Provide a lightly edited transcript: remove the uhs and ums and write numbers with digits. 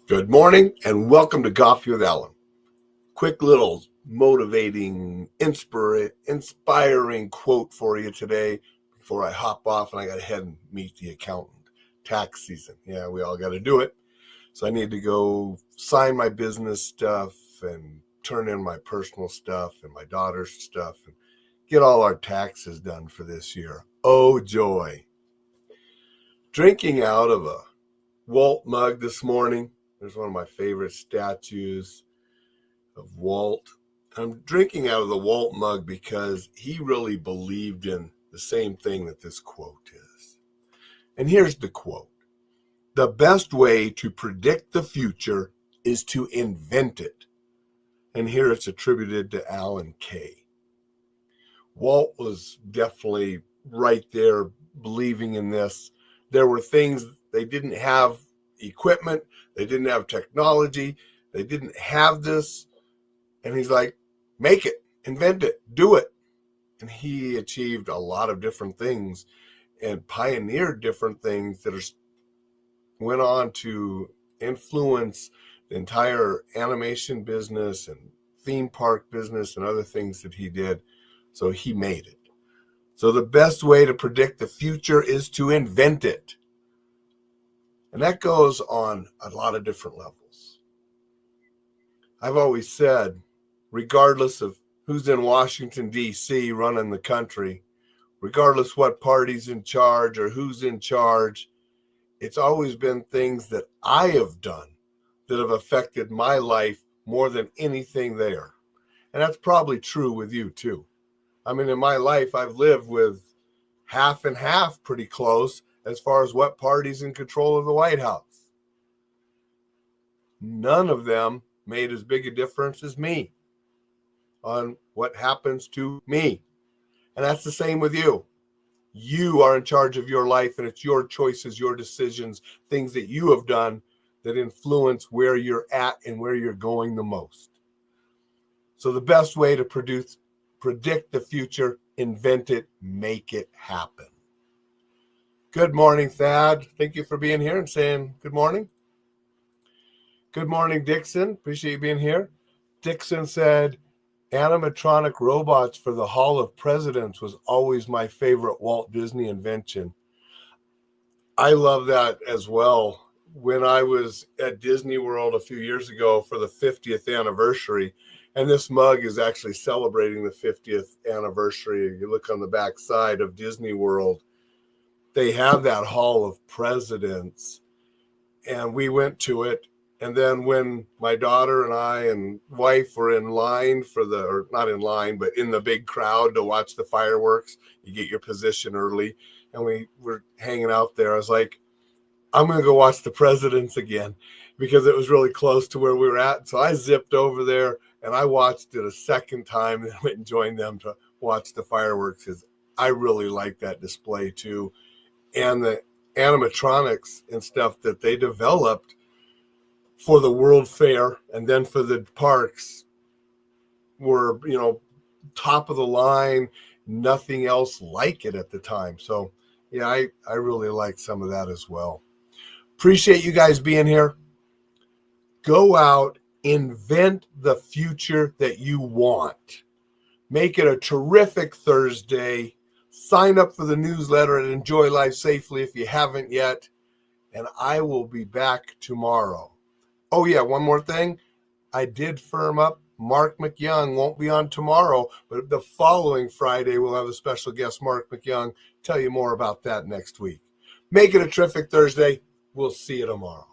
Good morning and welcome to Coffee with Alain. Quick little motivating, inspiring quote for you today before I hop off and I got to head and meet the accountant. Tax season. Yeah, we all got to do it. So I need to go sign my business stuff and turn in my personal stuff and my daughter's stuff and get all our taxes done for this year. Oh, joy. Drinking out of a Walt mug this morning. There's one of my favorite statues of Walt. I'm drinking out of the Walt mug because he really believed in the same thing that this quote is. And here's the quote. The best way to predict the future is to invent it. And here it's attributed to Alan Kay. Walt was definitely right there believing in this. There were things they didn't have equipment, they didn't have technology, they didn't have this, and he's like, make it, invent it, do it. And he achieved a lot of different things and pioneered different things that went on to influence the entire animation business and theme park business and other things that he did. So he made it. So the best way to predict the future is to invent it. And that goes on a lot of different levels. I've always said, regardless of who's in Washington, D.C. running the country, regardless what party's in charge or who's in charge, it's always been things that I have done that have affected my life more than anything there. And that's probably true with you too. I mean, in my life, I've lived with half and half pretty close as far as what party's in control of the White House. None of them made as big a difference as me on what happens to me. And that's the same with you. You are in charge of your life, and it's your choices, your decisions, things that you have done that influence where you're at and where you're going the most. So the best way to predict the future, invent it, make it happen. Good morning, Thad. Thank you for being here and saying good morning. Good morning, Dixon. Appreciate you being here. Dixon said, animatronic robots for the Hall of Presidents was always my favorite Walt Disney invention. I love that as well. When I was at Disney World a few years ago for the 50th anniversary, and this mug is actually celebrating the 50th anniversary. You look on the back side of Disney World, they have that Hall of Presidents, and we went to it. And then when my daughter and I and wife were in line or not in line, but in the big crowd to watch the fireworks, you get your position early. And we were hanging out there. I was like, I'm going to go watch the presidents again because it was really close to where we were at. So I zipped over there and I watched it a second time and went and joined them to watch the fireworks because I really like that display too. And the animatronics and stuff that they developed for the World Fair and then for the parks were, top of the line, nothing else like it at the time. So yeah, I really like some of that as well. Appreciate you guys being here. Go out, invent the future that you want. Make it a terrific Thursday. Sign up for the newsletter and Enjoy Life Safely if you haven't yet. And I will be back tomorrow. Oh, yeah, one more thing. I did firm up Mark McYoung won't be on tomorrow, but the following Friday we'll have a special guest, Mark McYoung. Tell you more about that next week. Make it a terrific Thursday. We'll see you tomorrow.